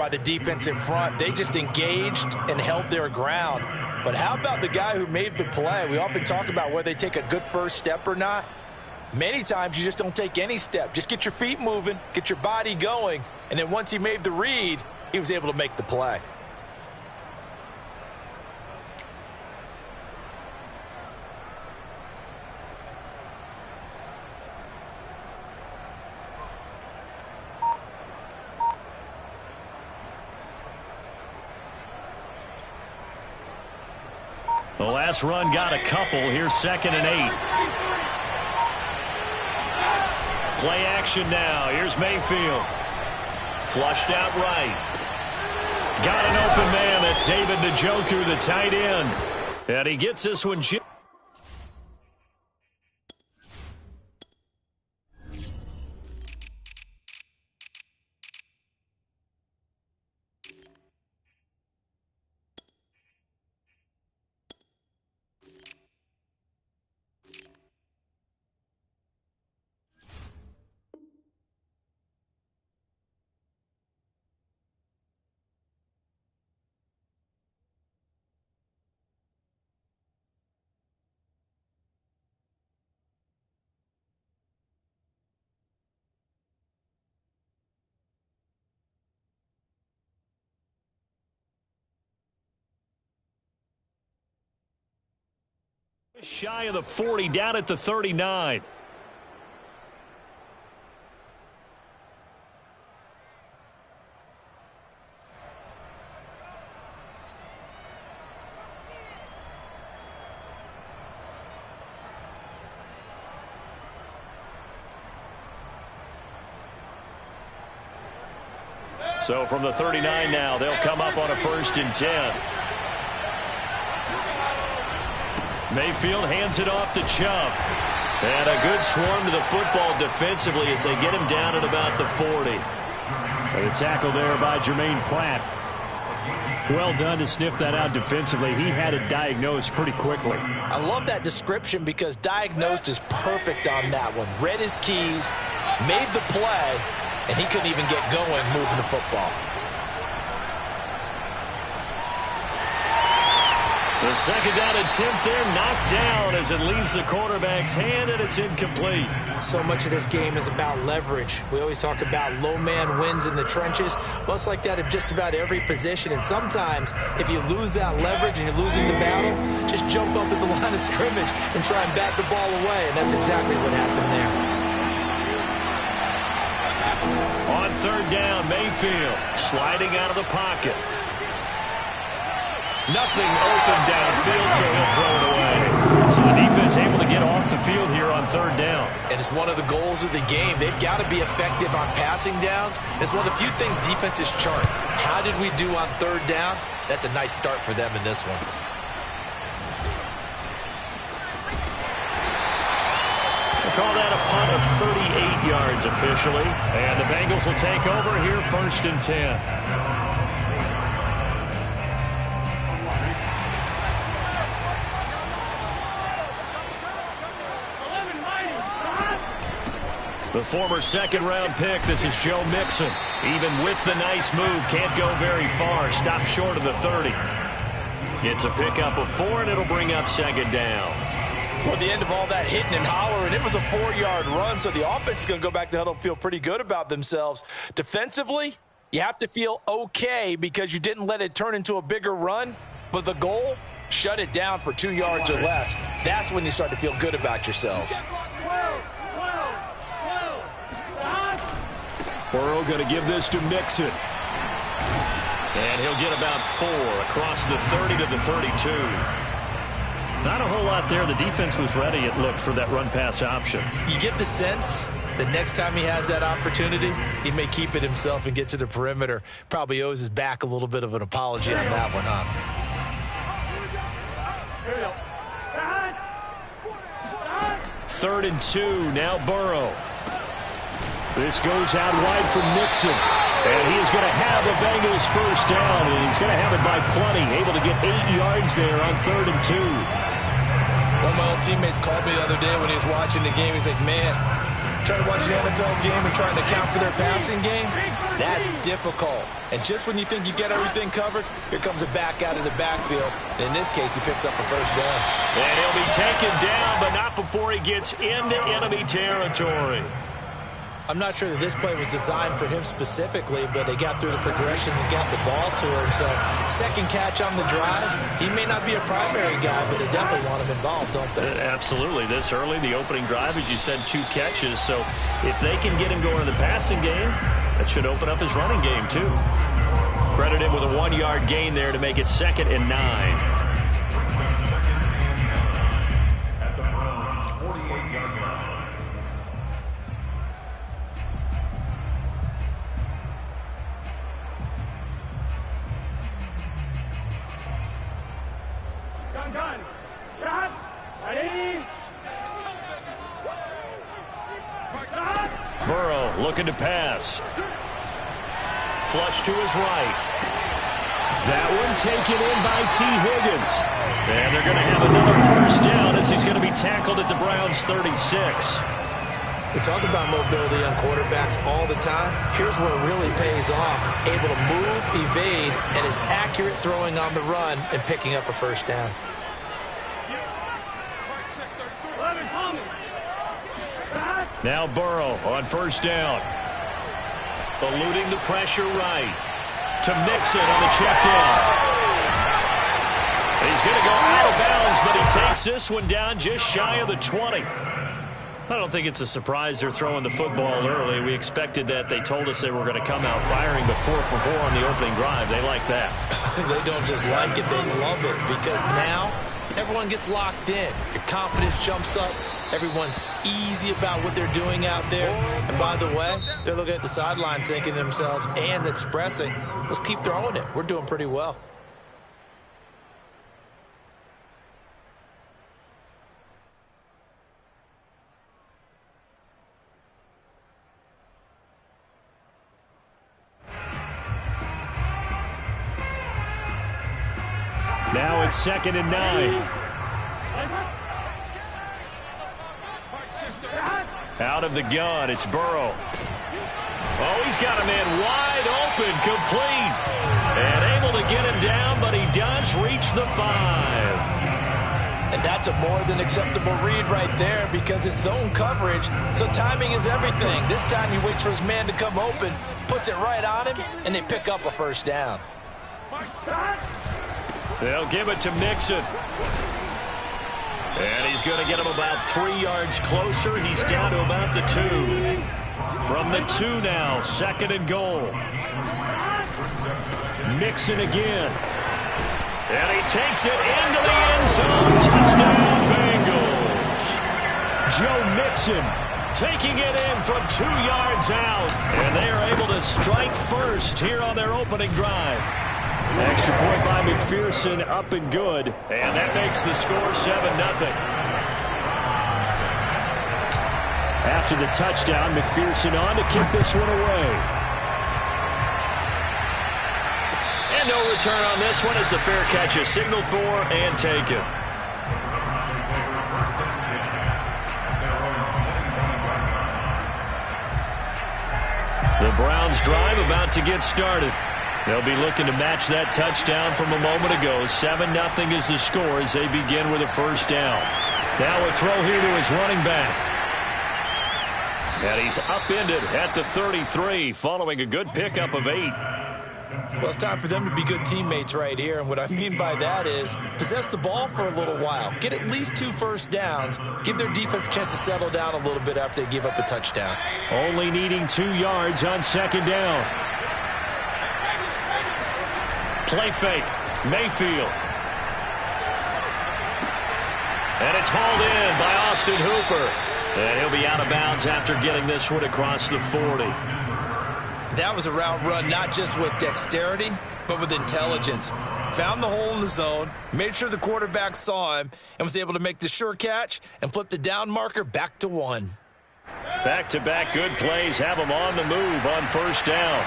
by the defense in front. They just engaged and held their ground. But how about the guy who made the play? We often talk about whether they take a good first step or not. Many times you just don't take any step. Just get your feet moving, get your body going, and then once he made the read, he was able to make the play. The last run got a couple. Here's 2nd and 8. Play action now. Here's Mayfield. Flushed out right. Got an open man. That's David Njoku, the tight end. And he gets this one. Shy of the 40, down at the 39. So from the 39 now, they'll come up on a 1st and 10. Mayfield hands it off to Chubb. And a good swarm to the football defensively as they get him down at about the 40. And a tackle there by Jermaine Pratt. Well done to sniff that out defensively. He had it diagnosed pretty quickly. I love that description because diagnosed is perfect on that one. Read his keys, made the play, and he couldn't even get going moving the football. The 2nd down attempt there knocked down as it leaves the quarterback's hand, and it's incomplete. So much of this game is about leverage. We always talk about low man wins in the trenches. Well, it's like that at just about every position. And sometimes if you lose that leverage and you're losing the battle, just jump up at the line of scrimmage and try and bat the ball away. And that's exactly what happened there. On 3rd down, Mayfield sliding out of the pocket. Nothing open downfield, so he'll throw it away. So the defense able to get off the field here on 3rd down. And it's one of the goals of the game. They've got to be effective on passing downs. It's one of the few things defenses chart. How did we do on 3rd down? That's a nice start for them in this one. We'll call that a punt of 38 yards officially. And the Bengals will take over here 1st and 10. The former 2nd-round pick, this is Joe Mixon. Even with the nice move, can't go very far. Stops short of the 30. Gets a pickup of 4, and it'll bring up 2nd down. Well, at the end of all that hitting and hollering, it was a 4-yard run, so the offense is going to go back to huddle and feel pretty good about themselves. Defensively, you have to feel okay because you didn't let it turn into a bigger run, but the goal, shut it down for 2 yards or less. That's when you start to feel good about yourselves. Burrow going to give this to Mixon. And he'll get about 4 across the 30 to the 32. Not a whole lot there. The defense was ready, it looked, for that run-pass option. You get the sense the next time he has that opportunity, he may keep it himself and get to the perimeter. Probably owes his back a little bit of an apology on that one, huh? 3rd and 2, now Burrow. This goes out wide for Mixon. And he is going to have the Bengals 1st down, and he's going to have it by plenty. Able to get 8 yards there on 3rd and 2. One of my old teammates called me the other day when he was watching the game. He's like, man, Trying to watch an NFL game and trying to account for their passing game? That's difficult. And just when you think you get everything covered, here comes a back out of the backfield. And in this case, he picks up a first down. And he'll be taken down, but not before he gets into enemy territory. I'm not sure that this play was designed for him specifically, but they got through the progressions and got the ball to him. So, second catch on the drive. He may not be a primary guy, but they definitely want him involved, don't they? Absolutely. This early, the opening drive, as you said, 2 catches. So, if they can get him going in the passing game, that should open up his running game, too. Credit him with a 1-yard gain there to make it 2nd and 9. Burrow looking to pass. Flush to his right. That one taken in by T. Higgins. And they're going to have another first down as he's going to be tackled at the Browns' 36. They talk about mobility on quarterbacks all the time. Here's where it really pays off. Able to move, evade, and is accurate throwing on the run and picking up a first down. Now Burrow on first down. Eluding the pressure right. To Mixon on the check down. He's going to go out of bounds, but he takes this one down just shy of the 20. I don't think it's a surprise they're throwing the football early. We expected that. They told us they were going to come out firing, but 4 for 4 on the opening drive. They like that. They don't just like it, they love it, because now everyone gets locked in. Your confidence jumps up. Everyone's easy about what they're doing out there. And by the way, they're looking at the sideline thinking to themselves and expressing, let's keep throwing it. We're doing pretty well. Now it's 2nd and 9. Out of the gun, it's Burrow. Oh, he's got a man wide open, complete. And able to get him down, but he does reach the 5. And that's a more than acceptable read right there because it's zone coverage, so timing is everything. This time he waits for his man to come open, puts it right on him, and they pick up a first down. They'll give it to Mixon. And he's going to get him about 3 yards closer. He's down to about the 2. From the 2 now, 2nd and goal. Mixon again. And he takes it into the end zone. Touchdown, Bengals. Joe Mixon taking it in from 2 yards out. And they are able to strike first here on their opening drive. Extra point by McPherson, up and good. And that makes the score 7-0. After the touchdown, McPherson on to kick this one away. And no return on this one as the fair catch is signaled for and taken. The Browns drive about to get started. They'll be looking to match that touchdown from a moment ago. 7-0 is the score as they begin with a first down. Now a throw here to his running back. And he's upended at the 33 following a good pickup of 8. Well, it's time for them to be good teammates right here. And what I mean by that is possess the ball for a little while. Get at least 2 first downs. Give their defense a chance to settle down a little bit after they give up a touchdown. Only needing 2 yards on 2nd down. Play fake. Mayfield. And it's hauled in by Austin Hooper. And he'll be out of bounds after getting this one across the 40. That was a route run not just with dexterity, but with intelligence. Found the hole in the zone, made sure the quarterback saw him, and was able to make the sure catch and flip the down marker back to 1. Back-to-back good plays have him on the move on first down.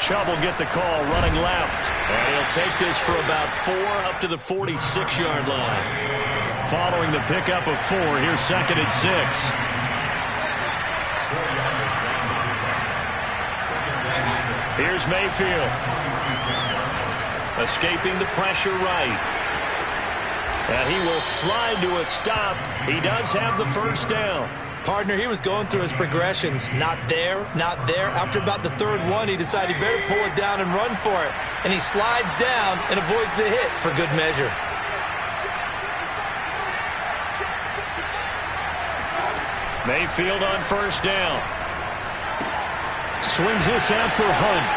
Chubb will get the call running left. And he'll take this for about 4 up to the 46-yard line. following the pickup of 4. Here's 2nd and 6. Here's Mayfield. Escaping the pressure right. And he will slide to a stop. He does have the first down. Partner, he was going through his progressions. Not there, not there. After about the 3rd one, he decided he better pull it down and run for it. And he slides down and avoids the hit for good measure. Mayfield on first down. Swings this out for Hunt.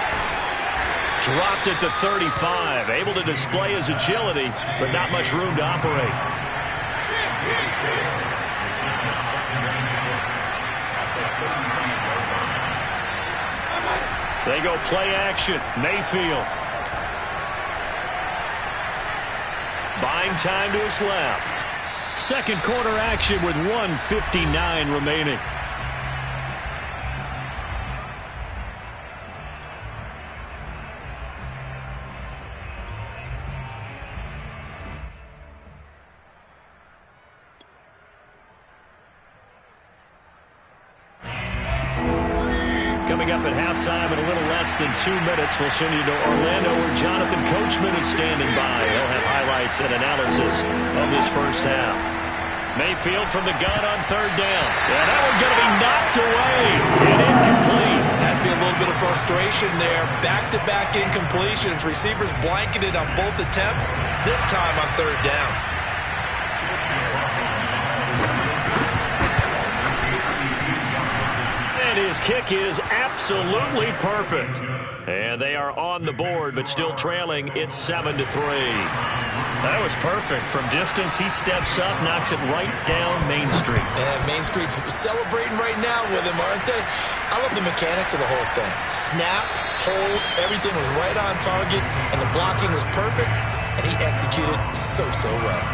Dropped at the 35. Able to display his agility, but not much room to operate. They go play action. Mayfield. Buying time to his left. 2nd quarter action with 1:59 remaining. Coming up at halftime in a little less than 2 minutes, we'll send you to Orlando where Jonathan Coachman is standing by. He'll have highlights and analysis of this first half. Mayfield from the gun on 3rd down. And that one going to be knocked away and incomplete. Has to be a little bit of frustration there. Back-to-back incompletions. Receivers blanketed on both attempts, this time on 3rd down. His kick is absolutely perfect. And they are on the board, but still trailing. It's 7-3. That was perfect. From distance, he steps up, knocks it right down Main Street. And Main Street's celebrating right now with him, aren't they? I love the mechanics of the whole thing. Snap, hold, everything was right on target, and the blocking was perfect, and he executed so well.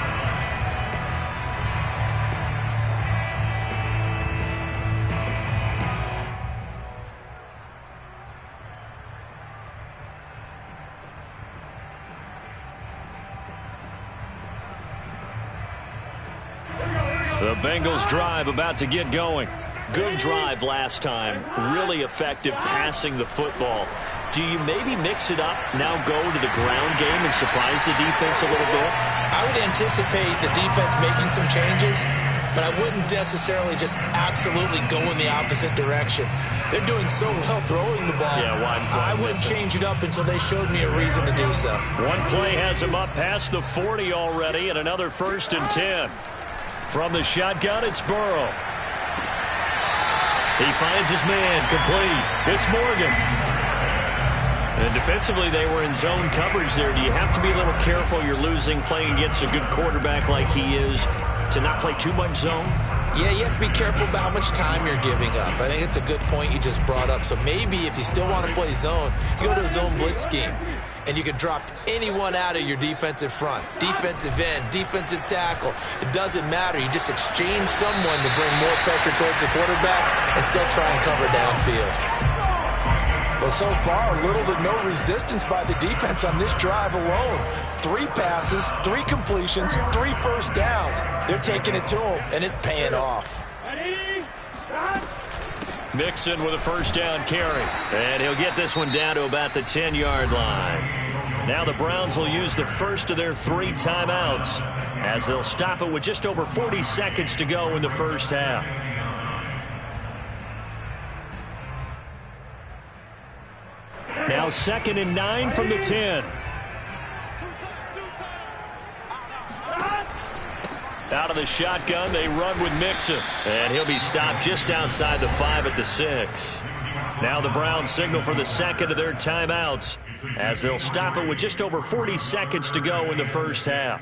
The Bengals drive about to get going. Good drive last time. Really effective passing the football. Do you maybe mix it up, now go to the ground game and surprise the defense a little bit? I would anticipate the defense making some changes, but I wouldn't necessarily just absolutely go in the opposite direction. They're doing so well throwing the ball. Yeah, why I wouldn't change it up until they showed me a reason to do so. One play has him up past the 40 already, and another 1st and 10. From the shotgun, it's Burrow. He finds his man, complete. It's Morgan. And defensively, they were in zone coverage there. Do you have to be a little careful? You're losing, playing against a good quarterback like he is, to not play too much zone? Yeah, you have to be careful about how much time you're giving up. I think it's a good point you just brought up. So maybe if you still want to play zone, you go to a zone blitz scheme. And you can drop anyone out of your defensive front. Defensive end, defensive tackle. It doesn't matter. You just exchange someone to bring more pressure towards the quarterback and still try and cover downfield. Well, so far, little to no resistance by the defense on this drive alone. 3 passes, 3 completions, 3 first downs. They're taking it to them, and it's paying off. Mixon with a first down carry. And he'll get this one down to about the 10-yard line. Now the Browns will use the first of their 3 timeouts as they'll stop it with just over 40 seconds to go in the first half. Now 2nd and 9 from the 10. Out of the shotgun, they run with Mixon. And he'll be stopped just outside the 5 at the 6. Now the Browns signal for the 2nd of their timeouts as they'll stop it with just over 40 seconds to go in the first half.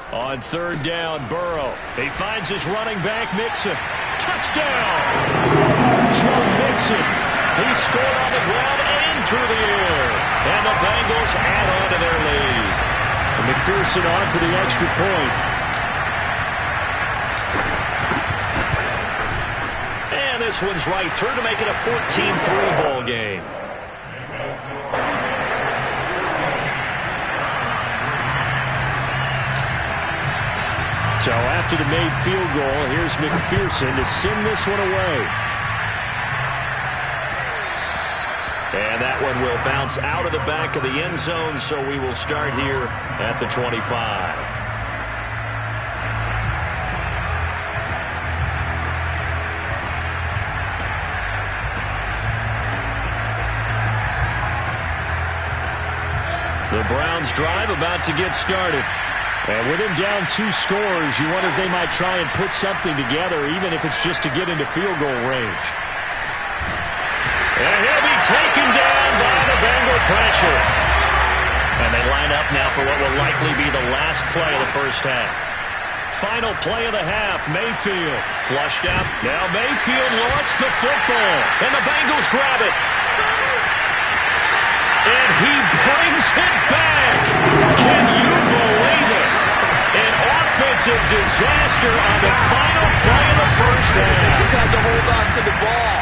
On 3rd down, Burrow. He finds his running back, Mixon. Touchdown! Joe Mixon. He scored on the ground and through the air. And the Bengals add on to their lead. And McPherson on for the extra point. this one's right through to make it a 14-3 ball game. So after the made field goal, here's McPherson to send this one away. And that one will bounce out of the back of the end zone, so we will start here at the 25. The Browns drive about to get started. And with him down 2 scores, you wonder if they might try and put something together, even if it's just to get into field goal range. And he'll be taken down by the Bengal pressure. And they line up now for what will likely be the last play of the first half. Final play of the half, Mayfield. Flushed out. Now Mayfield lost the football. And the Bengals grab it. And he brings it back. Can you believe it? An offensive disaster on the final play of the first half. Just had to hold on to the ball.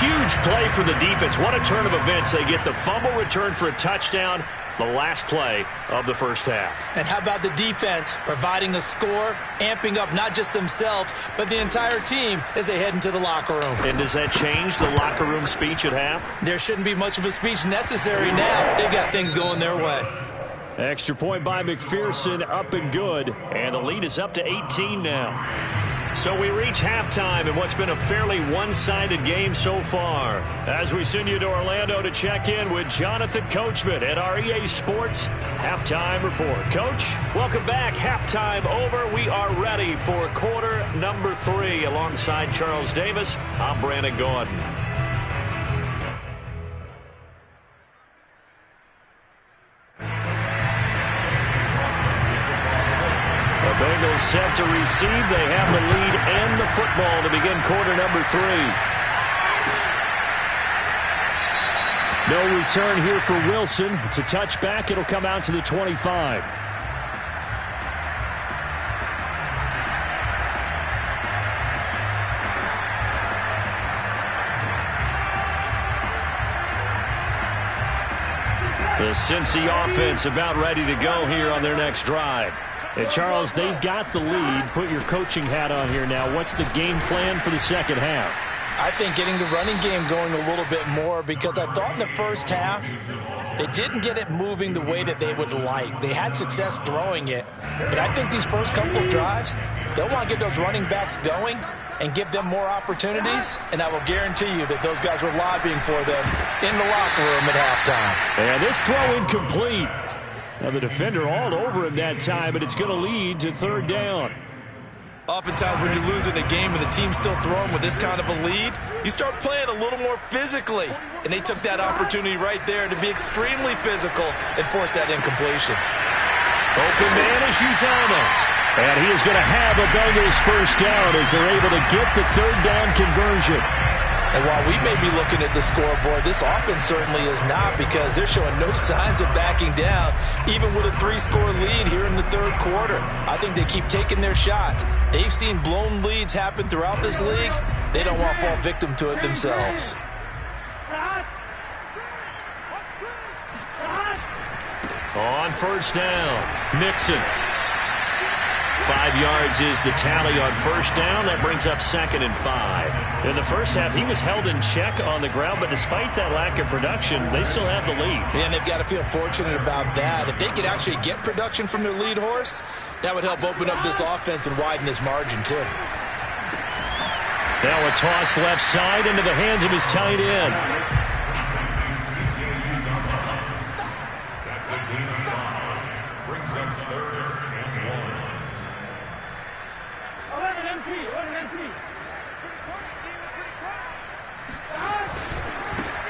Huge play for the defense. What a turn of events. They get the fumble return for a touchdown, the last play of the first half. And how about the defense providing a score, amping up not just themselves, but the entire team as they head into the locker room. And does that change the locker room speech at half? There shouldn't be much of a speech necessary now. They've got things going their way. Extra point by McPherson, up and good. And the lead is up to 18 now. So we reach halftime in what's been a fairly one-sided game so far. As we send you to Orlando to check in with Jonathan Coachman at our EA Sports Halftime Report. Coach, welcome back. Halftime over. We are ready for quarter number 3. Alongside Charles Davis, I'm Brandon Gordon. Bengals set to receive. They have the lead and the football to begin quarter number 3. No return here for Wilson. It's a touchback. It'll come out to the 25. The Cincy offense about ready to go here on their next drive. And Charles, they've got the lead. Put your coaching hat on here now. What's the game plan for the second half? I think getting the running game going a little bit more, because I thought in the first half they didn't get it moving the way that they would like. They had success throwing it, but I think these first couple of drives, they'll want to get those running backs going and give them more opportunities, and I will guarantee you that those guys were lobbying for them in the locker room at halftime. And this throw incomplete. Now the defender all over him that time, but it's going to lead to third down. Oftentimes when you're losing a game and the team's still throwing with this kind of a lead, you start playing a little more physically. And they took that opportunity right there to be extremely physical and force that incompletion. Open man is Uzomah. And he is going to have a Bengals first down as they're able to get the third down conversion. And while we may be looking at the scoreboard, this offense certainly is not, because they're showing no signs of backing down, even with a 3-score lead here in the third quarter. I think they keep taking their shots. They've seen blown leads happen throughout this league. They don't want to fall victim to it themselves. On first down, Mixon. 5 yards is the tally on first down. That brings up 2nd and 5. In the first half, he was held in check on the ground, but despite that lack of production, they still have the lead. And they've got to feel fortunate about that. If they could actually get production from their lead horse, that would help open up this offense and widen this margin too. Now a toss left side into the hands of his tight end.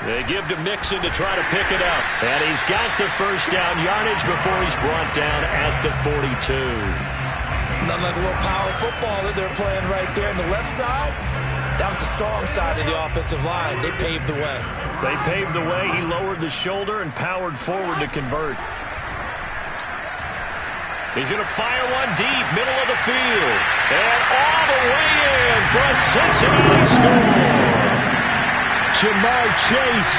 They give to Mixon to try to pick it up. And he's got the first down yardage before he's brought down at the 42. Nothing like a little power football that they're playing right there on the left side. That was the strong side of the offensive line. They paved the way. They paved the way. He lowered the shoulder and powered forward to convert. He's going to fire one deep, middle of the field. And all the way in for a Cincinnati score. Ja'Marr Chase,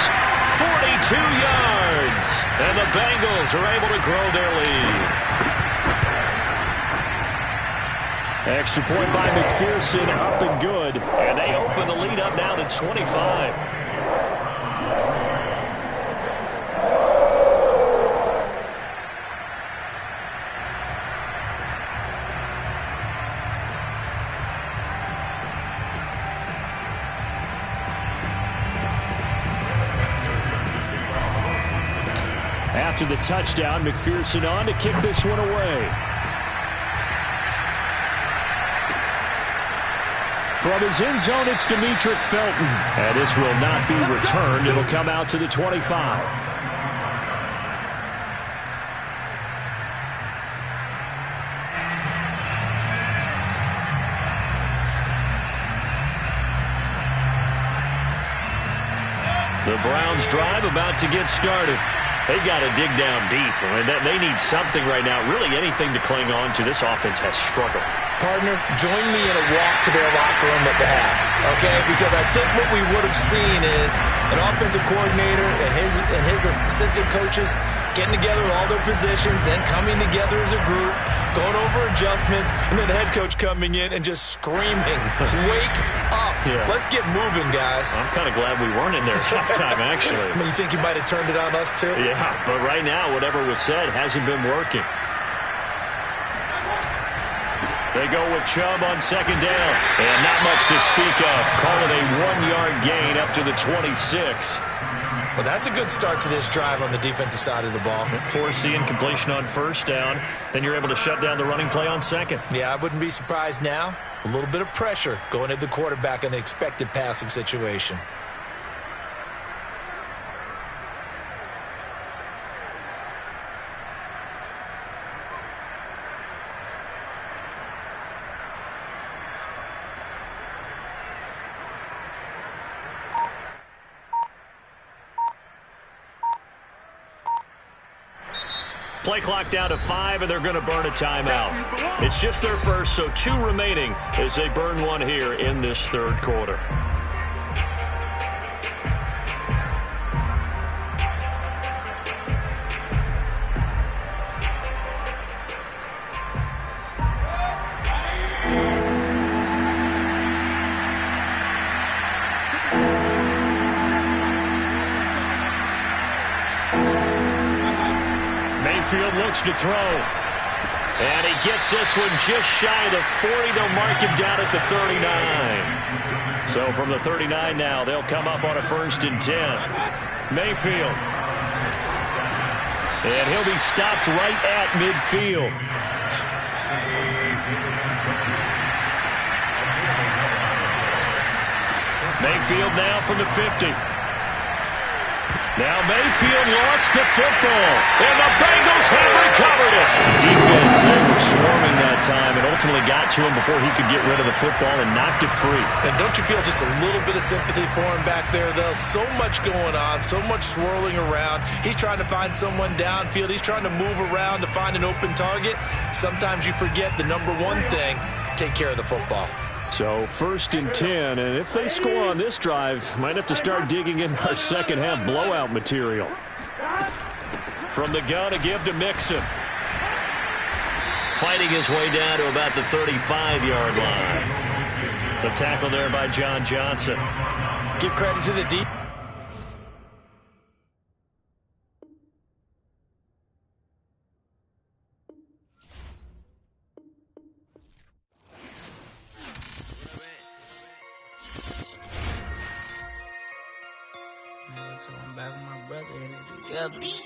42 yards. And the Bengals are able to grow their lead. Extra point by McPherson, up and good. And they open the lead up now to 25. After the touchdown, McPherson on to kick this one away. From his end zone, it's Demetric Felton. And this will not be returned. It'll come out to the 25. The Browns drive about to get started. They got to dig down deep. I mean, they need something right now, really anything to cling on to. This offense has struggled. Partner, join me in a walk to their locker room at the half, okay? Because I think what we would have seen is an offensive coordinator and his assistant coaches getting together with all their positions, then coming together as a group, going over adjustments, and then the head coach coming in and just screaming, wake up. Yeah. Let's get moving, guys. I'm kind of glad we weren't in there at halftime, actually. I mean, you think you might have turned it on us, too? Yeah, but right now, whatever was said hasn't been working. They go with Chubb on second down. And not much to speak of. Call it a 1-yard gain up to the 26. Well, that's a good start to this drive on the defensive side of the ball. Forcing incompletion on first down. Then you're able to shut down the running play on second. Yeah, I wouldn't be surprised now. A little bit of pressure going at the quarterback in the expected passing situation. Play clock down to 5, and they're going to burn a timeout. It's just their first, so 2 remaining as they burn one here in this third quarter. Mayfield looks to throw. And he gets this one just shy of the 40. They'll mark him down at the 39. So from the 39 now, they'll come up on a 1st and 10. Mayfield. And he'll be stopped right at midfield. Mayfield now from the 50. Now Mayfield lost the football, and the Bengals have recovered it. Defense, they were swarming that time and ultimately got to him before he could get rid of the football and knocked it free. And don't you feel just a little bit of sympathy for him back there, though? So much going on, so much swirling around. He's trying to find someone downfield. He's trying to move around to find an open target. Sometimes you forget the number one thing, take care of the football. So 1st and 10, and if they score on this drive, might have to start digging in our second half blowout material. From the gun, a give to Mixon. Fighting his way down to about the 35-yard line. The tackle there by John Johnson. Give credit to the deep. So I'm back with my brother and together.